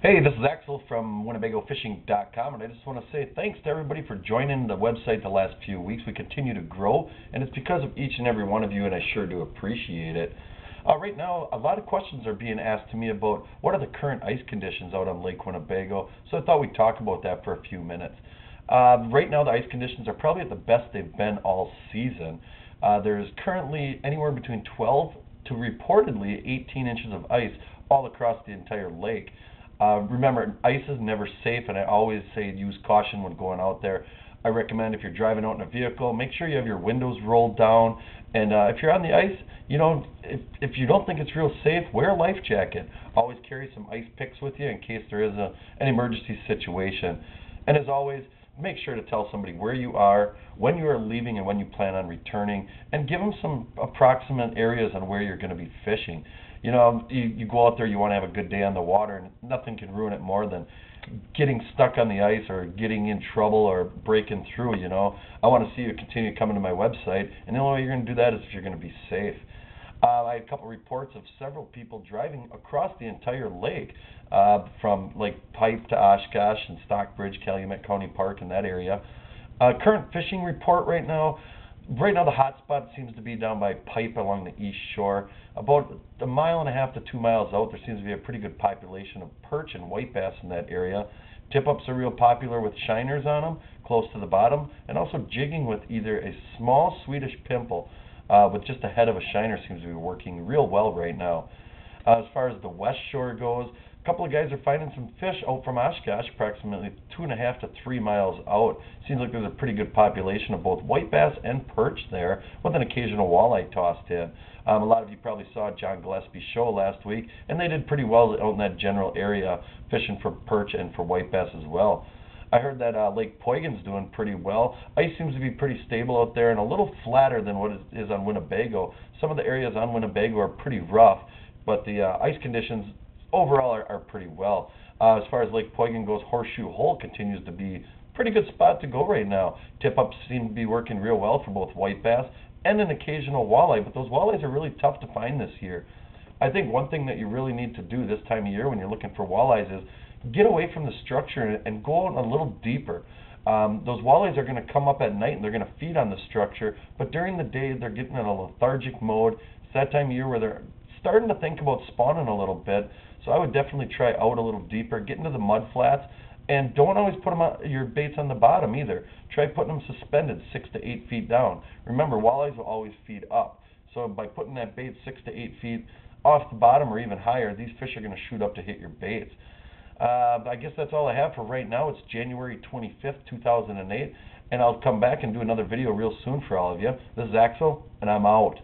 Hey, this is Axel from WinnebagaoFishing.com, and I just want to say thanks to everybody for joining the website the last few weeks. We continue to grow, and it's because of each and every one of you, and I sure do appreciate it. Right now, a lot of questions are being asked to me about what are the current ice conditions out on Lake Winnebago, so I thought we'd talk about that for a few minutes. Right now, the ice conditions are probably at the best they've been all season. There's currently anywhere between 12 to reportedly 18 inches of ice all across the entire lake. Remember, ice is never safe, and I always say use caution when going out there. I recommend if you're driving out in a vehicle, make sure you have your windows rolled down. And if you're on the ice, if you don't think it's real safe, wear a life jacket. Always carry some ice picks with you in case there is an emergency situation. And as always, make sure to tell somebody where you are, when you are leaving, and when you plan on returning, and give them some approximate areas on where you're going to be fishing. You go out there, you want to have a good day on the water, and nothing can ruin it more than getting stuck on the ice or getting in trouble or breaking through. I want to see you continue coming to my website, and the only way you're going to do that is if you're going to be safe. I had a couple reports of several people driving across the entire lake, from Lake Pipe to Oshkosh and Stockbridge, Calumet County Park in that area. Current fishing report right now. Right now, the hot spot seems to be down by Pipe along the east shore. About a mile and a half to 2 miles out, there seems to be a pretty good population of perch and white bass in that area. Tip-ups are real popular with shiners on them, close to the bottom, and also jigging with either a small Swedish pimple with just a head of a shiner seems to be working real well right now. As far as the west shore goes, a couple of guys are finding some fish out from Oshkosh, approximately 2.5 to 3 miles out. Seems like there's a pretty good population of both white bass and perch there, with an occasional walleye tossed in. A lot of you probably saw John Gillespie's show last week, and they did pretty well out in that general area, fishing for perch and for white bass as well. I heard that Lake Poigan's doing pretty well. Ice seems to be pretty stable out there and a little flatter than what it is on Winnebago. Some of the areas on Winnebago are pretty rough, but the ice conditions overall are pretty well. As far as Lake Poigan goes, Horseshoe Hole continues to be a pretty good spot to go right now. Tip-ups seem to be working real well for both white bass and an occasional walleye, but those walleyes are really tough to find this year. I think one thing that you really need to do this time of year when you're looking for walleyes is get away from the structure and go out a little deeper. Those walleyes are going to come up at night and they're going to feed on the structure, but during the day they're getting in a lethargic mode. It's that time of year where they're starting to think about spawning a little bit. So I would definitely try out a little deeper, get into the mud flats, and don't always put your baits on the bottom either. Try putting them suspended 6 to 8 feet down. Remember, walleyes will always feed up. So by putting that bait 6 to 8 feet off the bottom or even higher, these fish are going to shoot up to hit your baits. I guess that's all I have for right now. It's January 25th, 2008, and I'll come back and do another video real soon for all of you. This is Axel, and I'm out.